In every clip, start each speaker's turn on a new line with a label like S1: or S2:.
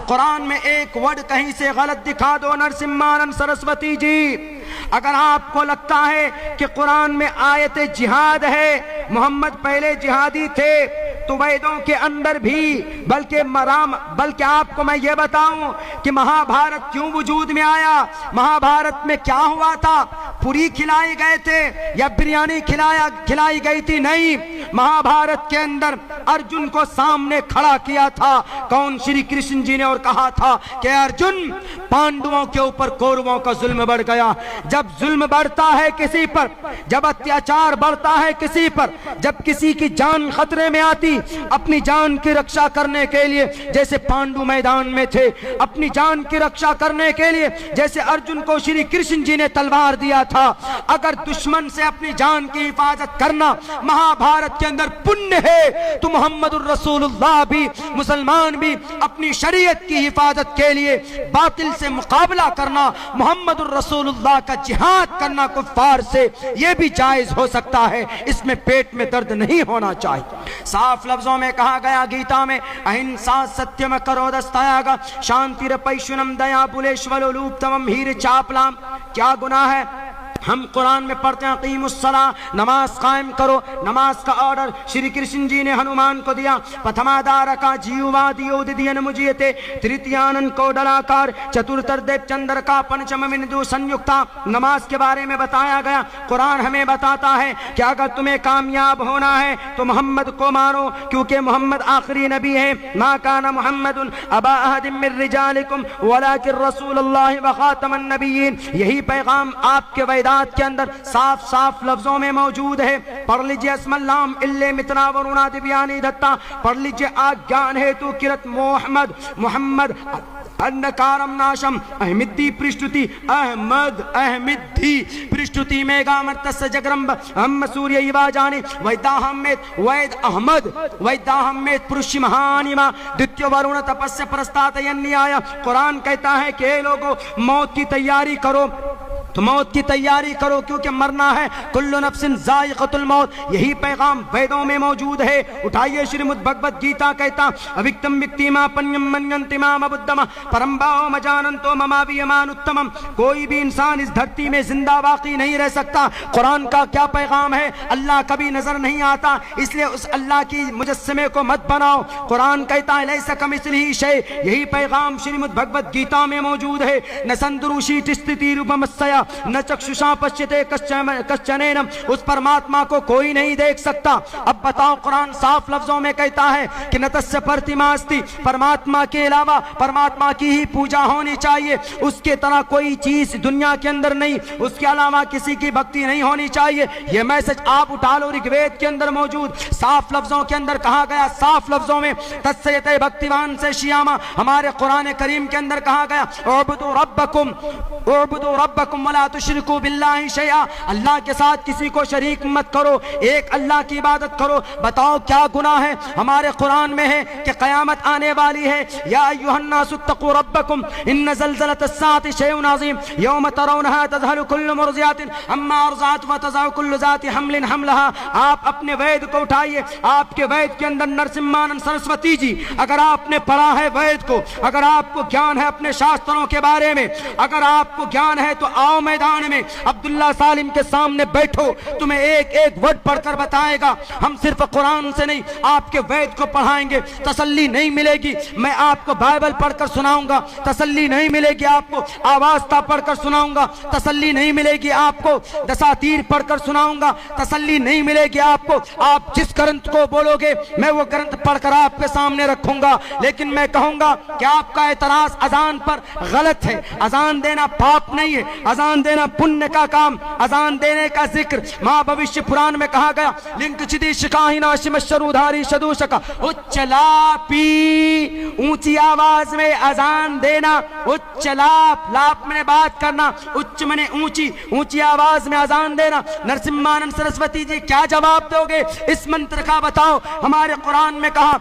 S1: قرآن میں ایک ورڈ کہیں سے غلط دکھا دو نرسمہانند سرسوتی جی۔ اگر آپ کو لگتا ہے کہ قرآن میں آیت جہاد ہے، محمد پہلے جہادی تھے تو ویدوں کے اندر بھی، بلکہ آپ کو میں یہ بتاؤں کہ مہابھارت کیوں وجود میں آیا، مہابھارت میں کیا ہوا تھا، پوری کھلائی گئے تھے یا بریانی کھلائی گئی تھی؟ نہیں، مہابھارت کے اندر ارجن کو سامنے کھڑا کیا تھا کون؟ شری کرشن جی نے، اور کہا تھا کہ ارجن، پانڈووں کے اوپر کوروں کا ظلم بڑھ گیا۔ جب ظلم بڑھتا ہے کسی پر، جب اتیاچار بڑھتا ہے کسی پر، جب کسی کی جان خطرے میں آتی، اپنی جان کی رکشا کرنے کے لیے جیسے پانڈو میدان میں تھے، اپنی جان کی رکشا کرنے کے لیے جیسے ارجن کو شری کرشن جی نے تلوار دیا تھا، اگر دشمن سے اپنی جان کی حفاظت کرنا مہابھارت کے اندر پنیہ ہے تو محمد الرسول اللہ بھی، مسلمان بھی اپنی شریعت کی حفاظت کے لیے باطل سے مقابلہ کرنا، محمد الرسول اللہ کا جہاد کرنا کفار سے، یہ بھی جائز ہو سکتا ہے، اس میں پیٹ میں درد نہیں ہونا چاہیے۔ صاف لفظوں میں کہا گیا گیتا میں، اہنسا ستیم کرودستیاگا شانتی رپیشنم دیا بلیشولو لوپتمم ہیر چاپلام۔ کیا گناہ ہے؟ ہم قرآن میں پڑھتے ہیں اقیم الصلاۃ، نماز قائم کرو، نماز کا آرڈر شری کرشن جی نے ہنومان کو دیا۔ پتھمادارکا جیووادیودین مجیتے تریتیانن کو ڈلاکار چترتردیپ چندر کا پنچم مندو سنیکتا۔ نماز کے بارے میں بتایا گیا، قرآن ہمیں بتاتا ہے کہ اگر تمہیں کامیاب ہونا ہے تو محمد کو مانو، کیونکہ محمد آخری نبی ہے۔ ما کان محمد ابا احد من رجالکم ولکن رسول اللہ وخاتم النبیین۔ یہی پیغام آپ کے ویدات کے اندر صاف صاف لفظوں میں موجود ہے۔ پڑھ لیجئے اسم اللہم اللہ متنا ورونا دیبیانی دھتا، پڑھ لیجئے آگیان ہیتو کرت محمد انکارم ناشم احمدی پرشتتی احمدی پرشتتی میگا مرتس جگرمب ہم سوریہ ایوا جانی ویداہمیت وید احمد ویداہمیت پرشی مہانیما دتیو ورون تپس پرستات ینی آیا۔ قرآن کہتا ہے کہ اے لوگو موت کی تیاری کرو، تو موت کی تیاری کرو کیونکہ مرنا ہے، کل نفس ذائقۃ الموت۔ یہی پیغام ویدوں میں موجود ہے۔ اٹھائیے شریمد بھگوت گیتا کہتا اوکتم وکتیما پنیم منینتمام بدھما پرمباؤ مجاننتو مماویمان اتمم۔ کوئی بھی انسان اس دھرتی میں زندہ باقی نہیں رہ سکتا۔ قرآن کا کیا پیغام ہے؟ اللہ کبھی نظر نہیں آتا، اس لیے اس اللہ کی مجسمے کو مت بناؤ۔ قرآن کہتا ہے لیس کمثلہ شیء، یہی پیغام شریمد بھگوت گیتا میں موجود ہے۔ نہ سندروشی تستتی روپمسیا نہ چکششا پشیتے کشچنینم، اس پرماتما کو کوئی نہیں دیکھ سکتا۔ اب بتاؤ، قرآن صاف لفظوں میں کہتا ہے کہ نتسیہ پرتیماستی، پرماتما کے علاوہ پرماتما کی ہی پوجا ہونی چاہیے، اس کے طرح کوئی چیز دنیا کے اندر نہیں، اس کے علاوہ کسی کی بھکتی نہیں ہونی چاہیے۔ یہ میسج آپ اٹھا لو، رگ وید کے اندر موجود صاف لفظوں کے اندر کہا گیا، صاف لفظوں میں تتسیتے بھکتیوان سے شیاما، ہمارے قرآن کریم کے اندر کہا گیا اعبدوا ربکم ولا تشرکوا باللہ شیئا، اللہ کے ساتھ کسی کو شریک مت کرو، ایک اللہ کی عبادت کرو۔ بتاؤ کیا گناہ ہے؟ ہمارے قرآن میں ہے کہ قیامت آنے والی ہے، یا ایھا الناس اتقوا ربکم ان زلزلۃ الساعۃ شیء عظیم یوم ترونھا تذہل کل مرضعۃ عما ارضعت وتضع کل ذات حمل حملها۔ آپ اپنے وید کو اٹھائیے، آپ کے وید کے اندر نرسمہانند سرسوتی جی، اگر آپ نے پڑھا ہے وید کو، اگر آپ کو گیان ہے اپنے شاستروں کے بارے میں، اگر آپ کو گیان ہے تو آؤ میدان میں عبداللہ سالم کے سامنے بیٹھو، تمہیں ایک ایک ورڈ پڑھ کر بتائے گا۔ ہم صرف قرآن سے نہیں، آپ کے وید کو پڑھائیں گے، تسلی نہیں ملے گی۔ میں آپ کو بائبل پڑھ کر سناؤں گا، تسلی نہیں ملے گی آپ کو۔ آواستہ پڑھ کر سناؤں گا، تسلی نہیں ملے گی آپ کو۔ دساتیر پڑھ کر سناؤں گا، تسلی نہیں ملے گی آپ کو۔ آپ جس گرنتھ کو بولو گے میں وہ گرنتھ پڑھ کر آپ کے سامنے رکھوں گا، لیکن میں کہوں گا کہ آپ کا اعتراض اذان پر غلط ہے۔ اذان دینا پاپ نہیں ہے، اذان دینا پنیہ کا کام، اذان دینے کا ذکر ماں بھوشیہ پران میں کہا گیا لنک چدی شکاہی ناشم شرودھاری شدوشکا اچلاپی، اونچی آواز میں اذان دینا، اچلاپ، لاپ میں بات کرنا، اچ میں اونچی، اونچی آواز میں اذان دینا۔ نرسمہانند سرسوتی جی کیا جواب دو گے اس منتر کا؟ بتاؤ۔ ہمارے قرآن میں کہا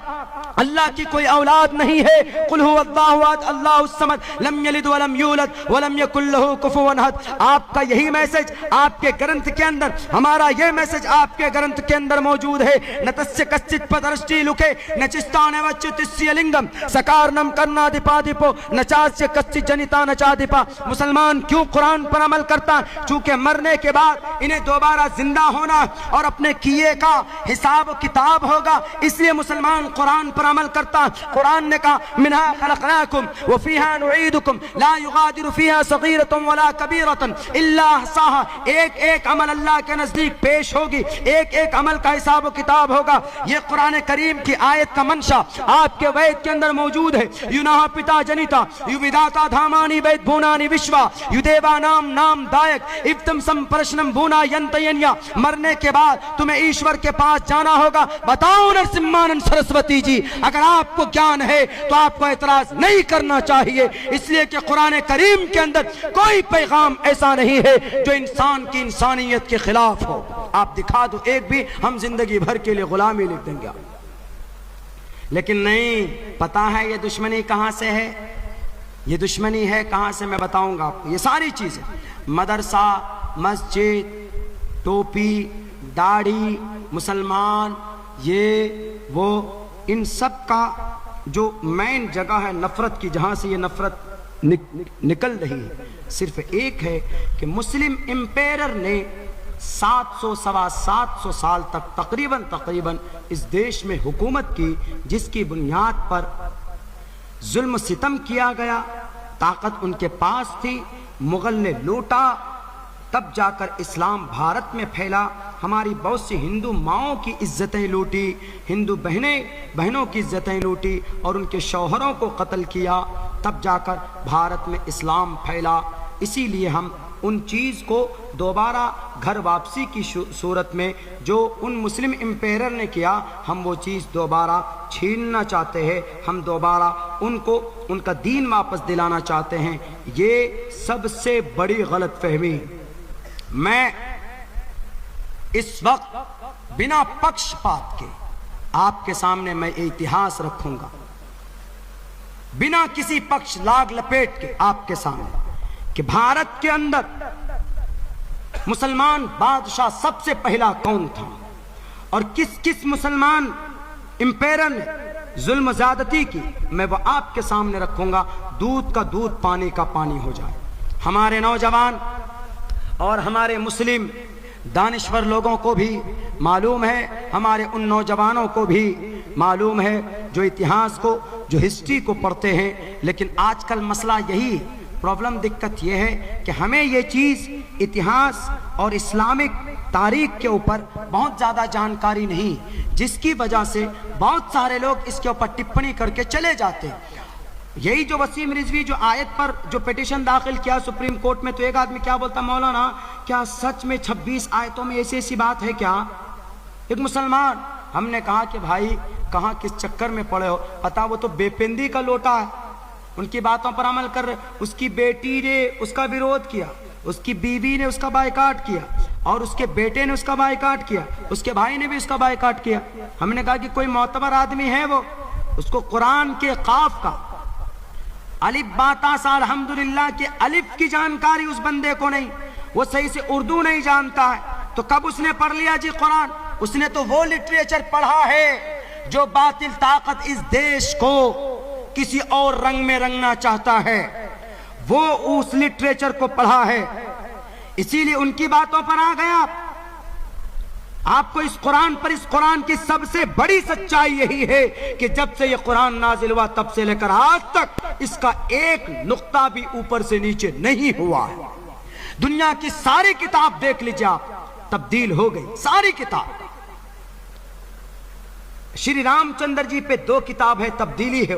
S1: اللہ کی کوئی اولاد نہیں ہے، قل هو اللہ احد اللہ الصمد لم یلد ولم یولد ولم یکن له کفوا احد۔ الحق، آپ کا یہی میسج آپ کے گرنتھ کے اندر، ہمارا یہ میسج آپ کے گرنتھ کے اندر موجود ہے. نتسیہ کچت پدرشٹی لکھے نچستانے وچتسیہ لنگم سکارنم کرنا دیپا دیپو نچاسیہ کچت جنیتا نچا دیپا. مسلمان کیوں قرآن پر عمل کرتا؟ چونکہ مرنے کے بعد انہیں دوبارہ زندہ ہونا اور اپنے کیے کا حساب و کتاب ہوگا، اس لیے مسلمان قرآن پر عمل کرتا. قرآن نے کہا منہا خلقناکم وفیہا نعیدکم لا یغادر فیہا صغیرۃ ولا کبیرۃ الا احصاہا. ایک ایک عمل اللہ کے نزدیک پیش ہوگی، ایک ایک عمل کا حساب و کتاب ہوگا. یہ قرآن کریم کی آیت کا منشا آپ کے وید کے اندر موجود ہے. یوناہ پتا جنیتا یویداتا دھامانی وید بھونانی وشوا یدیوا نام نام دائک افتم سمپرشنم بھونا ینتینیا. مرنے کے بعد تمہیں ایشور کے پاس جانا ہوگا. بتاؤ نرسمہانند سرسوتی جی، اگر آپ کو گیان ہے تو آپ کو اعتراض نہیں کرنا چاہیے، اس لیے کہ قرآن کریم کے اندر کوئی پیغام ایسا نہیں ہے جو انسان کی انسانیت کے خلاف ہو. آپ دکھا دو ایک بھی، ہم زندگی بھر کے لیے غلامی لکھ دیں گے. لیکن نہیں پتا ہے یہ دشمنی کہاں سے ہے. یہ دشمنی ہے کہاں سے میں بتاؤں گا آپ کو. یہ ساری چیزیں مدرسہ، مسجد، ٹوپی، داڑھی، مسلمان، یہ وہ، ان سب کا جو مین جگہ ہے نفرت کی، جہاں سے یہ نفرت نکل رہی ہے، صرف ایک ہے کہ مسلم امپیرر نے 700 سوا 700 سال تک تقریباً اس دیش میں حکومت کی، جس کی بنیاد پر ظلم و ستم کیا گیا. طاقت ان کے پاس تھی، مغل نے لوٹا، تب جا کر اسلام بھارت میں پھیلا. ہماری بہت سی ہندو ماؤں کی عزتیں لوٹی، ہندو بہنوں کی عزتیں لوٹی اور ان کے شوہروں کو قتل کیا، تب جا کر بھارت میں اسلام پھیلا. اسی لیے ہم ان چیز کو دوبارہ گھر واپسی کی صورت میں جو ان مسلم امپیرر نے کیا، ہم وہ چیز دوبارہ چھیننا چاہتے ہیں. ہم دوبارہ ان کو ان کا دین واپس دلانا چاہتے ہیں. یہ سب سے بڑی غلط فہمی. میں اس وقت بنا پکش پات کے آپ کے سامنے میں اتہاس رکھوں گا، بنا کسی پکش لاگ لپیٹ کے آپ کے سامنے، کہ بھارت کے اندر مسلمان بادشاہ سب سے پہلا کون تھا اور کس کس مسلمان امپیرر نے ظلم و زیادتی کی. میں وہ آپ کے سامنے رکھوں گا. دودھ کا دودھ، پانی کا پانی ہو جائے. ہمارے نوجوان اور ہمارے مسلم دانشور لوگوں کو بھی معلوم ہے، ہمارے ان نوجوانوں کو بھی معلوم ہے جو اتہاس کو، جو ہسٹری کو پڑھتے ہیں. لیکن آج کل مسئلہ یہی پرابلم، دقت یہ ہے کہ ہمیں یہ چیز اتہاس اور اسلامک تاریخ کے اوپر بہت زیادہ جانکاری نہیں، جس کی وجہ سے بہت سارے لوگ اس کے اوپر ٹپنی کر کے چلے جاتے ہیں. یہی جو وسیم رضوی جو آیت پر جو پیٹیشن داخل کیا سپریم کورٹ میں، تو ایک آدمی کیا بولتا، مولانا کیا سچ میں 26 آیتوں میں ایسی بات ہے کیا؟ ایک مسلمان. ہم نے کہا کہ بھائی کہاں کس چکر میں پڑے ہو، پتا وہ تو بے پندی کا لوٹا ہے، ان کی باتوں پر عمل کر رہے. اس کی بیٹی نے اس کا ویرودھ کیا، اس کی بیوی نے اس کا بائیکاٹ کیا، اور اس کے بیٹے نے اس کا بائیکاٹ کیا، اس کے بھائی نے بھی اس کا بائیکاٹ کیا. ہم نے کہا کہ کوئی معتبر آدمی ہے وہ، اس کو قرآن کے قاف کا الف باتا سا الحمدللہ کے الف کی جانکاری اس بندے کو نہیں، وہ صحیح سے اردو نہیں جانتا ہے. تو کب اس نے پڑھ لیا جی قرآن؟ اس نے تو وہ لٹریچر پڑھا ہے جو باطل طاقت اس دیش کو کسی اور رنگ میں رنگنا چاہتا ہے، وہ اس لٹریچر کو پڑھا ہے. اسی لیے ان کی باتوں پر آ گیا. آپ کو اس قرآن کی سب سے بڑی سچائی یہی ہے کہ جب سے یہ قرآن نازل ہوا تب سے لے کر آج تک اس کا ایک نقطہ بھی اوپر سے نیچے نہیں ہوا ہے. دنیا کی ساری کتاب دیکھ لیجیے آپ، تبدیل ہو گئی ساری کتاب. شری رام چندر جی پہ 2 کتاب ہے، تبدیلی ہے.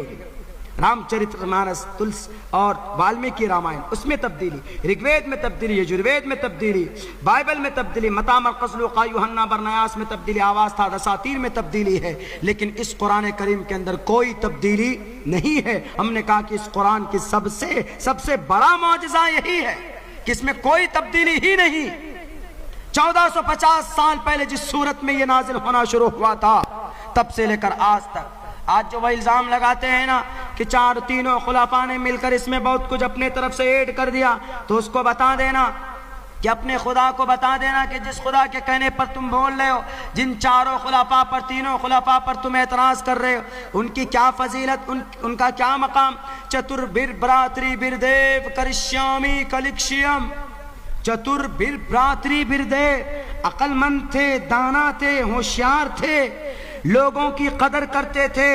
S1: رام چرتر مانس تلس اور والمیکی رامائن، اس میں تبدیلی. رگ وید میں تبدیلی، یجروید میں تبدیلی، بائبل میں تبدیلی، متا مرقس لوقا یوحنا برنیاس میں تبدیلی، آواز تھا دساتیر میں تبدیلی ہے. لیکن اس قرآن کریم کے اندر کوئی تبدیلی نہیں ہے. ہم نے کہا کہ اس قرآن کی سب سے بڑا معجزہ یہی ہے کہ اس میں کوئی تبدیلی ہی نہیں. 1450 سال پہلے جس صورت میں یہ نازل ہونا شروع ہوا تھا تب سے لے کر آج تک. آج جو وہ الزام لگاتے ہیں نا کہ تینوں خلفاء نے مل کر اس میں بہت کچھ اپنے طرف سے ایڈ کر دیا، تو اس کو بتا دینا کہ اپنے خدا کو بتا دینا کہ جس خدا کے کہنے پر تم بول رہے ہو، جن چاروں خلفاء پر، تینوں خلفاء پر تم اعتراض کر رہے ہو، ان کی کیا فضیلت، ان کا کیا مقام۔ چتر بر براتری بردیو کرشیامی کلکشیم، چتر بر براتری بردیو، عقل مند تھے، دانا تھے، ہوشیار تھے، لوگوں کی قدر کرتے تھے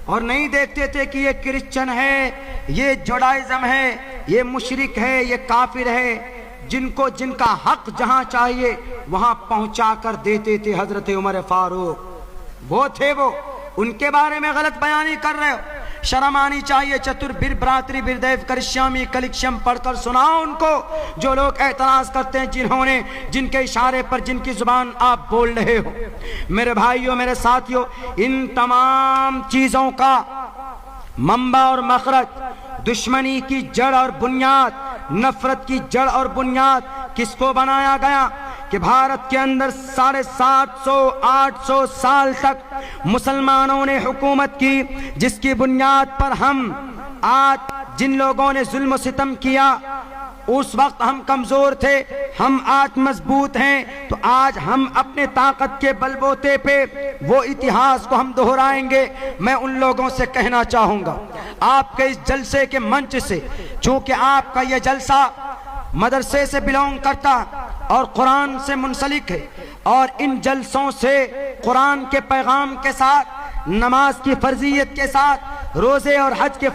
S1: اور نہیں دیکھتے تھے کہ یہ کرسچن ہے، یہ جوڈائزم ہے، یہ مشرک ہے، یہ کافر ہے۔ جن کا حق جہاں چاہیے وہاں پہنچا کر دیتے تھے حضرت عمر فاروق، وہ تھے وہ، ان کے بارے میں غلط بیانی کر رہے ہو، شرم آنی چاہیے۔ چتر بر براتری بردیو کرشیامی کلکشم پڑھ کر سناؤ ان کو جو لوگ اعتراض کرتے ہیں، جن کے اشارے پر، جن کی زبان آپ بول رہے ہو۔ میرے بھائیوں، میرے ساتھیوں، ان تمام چیزوں کا منبع اور مخرج، دشمنی کی جڑ اور بنیاد، نفرت کی جڑ اور بنیاد کس کو بنایا گیا کہ بھارت کے اندر 750-800 سال تک مسلمانوں نے حکومت کی، جس کی بنیاد پر ہم آج جن لوگوں نے ظلم و ستم کیا اس وقت ہم کمزور تھے، ہم آج مضبوط ہیں، تو آج ہم اپنے طاقت کے بل بوتے پہ وہ اتہاس کو ہم دہرائیں گے۔ میں ان لوگوں سے کہنا چاہوں گا آپ کے اس جلسے کے منچ سے، چونکہ آپ کا یہ جلسہ مدرسے سے بلونگ کرتا اور قرآن سے منسلک ہے، اور ان جلسوں سے قرآن کے پیغام کے ساتھ، نماز کی فرضیت کے ساتھ، روزے اور حج کے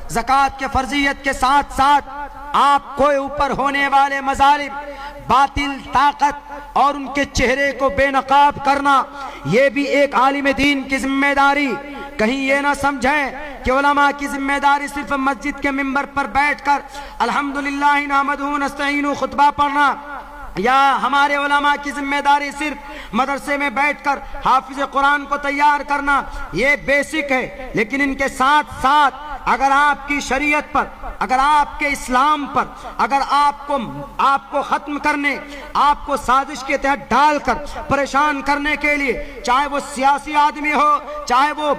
S1: زکوٰۃ کے فرضیت کے ساتھ ساتھ آپ کو اوپر ہونے والے مظالم، باطل طاقت اور ان کے چہرے کو بے نقاب کرنا، یہ بھی ایک عالم دین کی ذمہ داری۔ کہیں یہ نہ سمجھیں کہ علماء کی ذمہ داری صرف مسجد کے منبر پر بیٹھ کر الحمدللہ نحمدہ ونستعینہ خطبہ پڑھنا، یا ہمارے علماء کی ذمہ داری صرف مدرسے میں بیٹھ کر حافظ قرآن کو تیار کرنا، یہ بیسک ہے۔ لیکن ان کے ساتھ ساتھ اگر آپ کی شریعت پر، اگر آپ کے اسلام پر، اگر آپ کو ختم کرنے، آپ کو سازش کے تحت ڈال کر پریشان کرنے کے لیے، چاہے وہ سیاسی آدمی ہو، چاہے وہ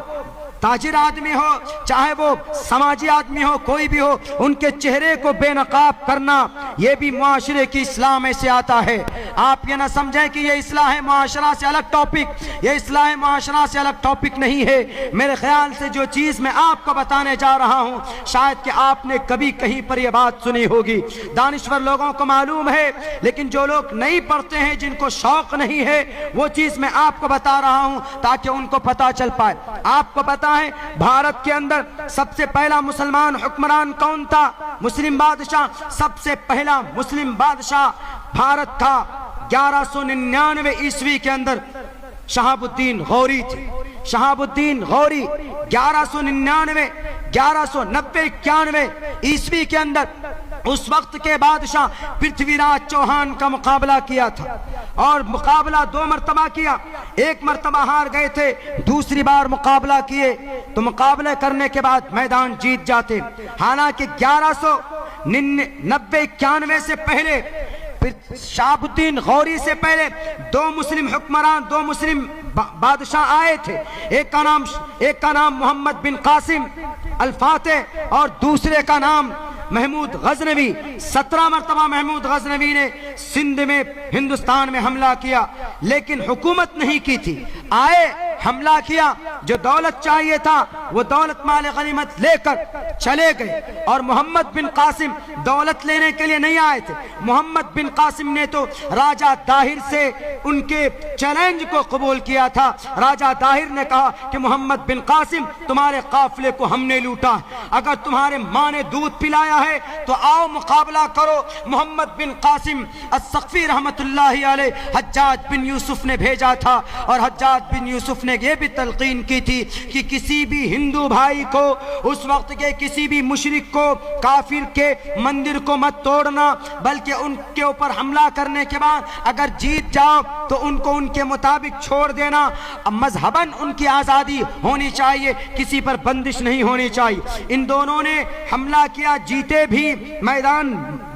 S1: تاجر آدمی ہو، چاہے وہ سماجی آدمی ہو، کوئی بھی ہو، ان کے چہرے کو بے نقاب کرنا، یہ بھی معاشرے کی اصلاح میں سے آتا ہے۔ آپ یہ نہ سمجھیں کہ یہ اصلاح معاشرہ سے الگ ٹاپک، یہ اصلاح معاشرہ سے الگ ٹاپک نہیں ہے۔ میرے خیال سے جو چیز میں آپ کو بتانے جا رہا ہوں، شاید کہ آپ نے کبھی کہیں پر یہ بات سنی ہوگی، دانشور لوگوں کو معلوم ہے، لیکن جو لوگ نہیں پڑھتے ہیں، جن کو شوق نہیں ہے، وہ چیز میں آپ کو بتا رہا ہوں تاکہ ان کو پتہ چل پائے۔ آپ کو پتہ ہے بھارت کے اندر سب سے پہلا مسلمان حکمران کون تھا؟ مسلم بادشاہ۔ سب سے پہلا مسلم بادشاہ بھارت تھا 1199 عیسوی کے اندر شہاب الدین غوری تھے۔ شہاب الدین غوری 1190 عیسوی کے اندر اس وقت کے بادشاہ پرتھوی راج چوہان کا مقابلہ کیا تھا، اور مقابلہ 2 مرتبہ کیا، 1 مرتبہ ہار گئے تھے، دوسری بار مقابلہ کیے تو مقابلے کرنے کے بعد میدان جیت جاتے۔ حالانکہ 1190-91 سے پہلے، شہاب الدین غوری سے پہلے 2 مسلم حکمران، 2 مسلم بادشاہ آئے تھے، ایک کا نام محمد بن قاسم الفاتح اور دوسرے کا نام محمود غزنوی۔ 17 مرتبہ محمود غزنوی نے سندھ میں، ہندوستان میں حملہ کیا، لیکن حکومت نہیں کی تھی۔ آئے، حملہ کیا، جو دولت چاہیے تھا وہ دولت مال غنیمت لے کر چلے گئے، اور محمد بن قاسم دولت لینے کے لیے نہیں آئے تھے۔ محمد بن قاسم نے تو راجہ طاہر سے ان کے چیلنج کو قبول کیا تھا۔ راجہ طاہر نے کہا کہ محمد بن قاسم، تمہارے قافلے کو ہم نے لوٹا، اگر تمہارے ماں نے دودھ پلایا ہے تو آؤ مقابلہ کرو۔ محمد بن قاسم الثقفی رحمت اللہ علیہ حجاج بن یوسف نے بھیجا تھا، اور حجاج بن یوسف نے یہ بھی تلقین کی تھی کہ کسی بھی ہندو بھائی کو، اس وقت کے کسی بھی مشرک کو، کافر کے مندر کو مت توڑنا، بلکہ ان کے اوپر حملہ کرنے کے بعد اگر جیت جاؤ تو ان کو ان کے مطابق چھوڑ دینا۔ مذہباً ان کی آزادی ہونی چاہیے، کسی پر بندش نہیں ہونی چاہیے۔ ان دونوں نے حملہ کیا، جیتے بھی، میدان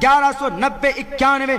S1: 1190-91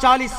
S1: 40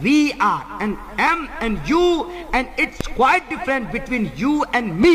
S1: we are and am and you and it's quite different between you and me,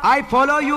S1: I follow you,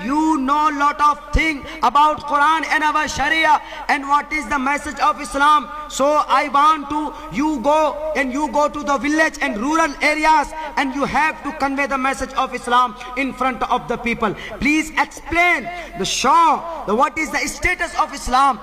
S1: you know lot of thing about Quran and our Sharia and what is the message of Islam, so I want to you go to the village and rural areas and you have to convey the message of Islam in front of the people. Please explain the show what is the status of Islam,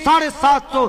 S1: 750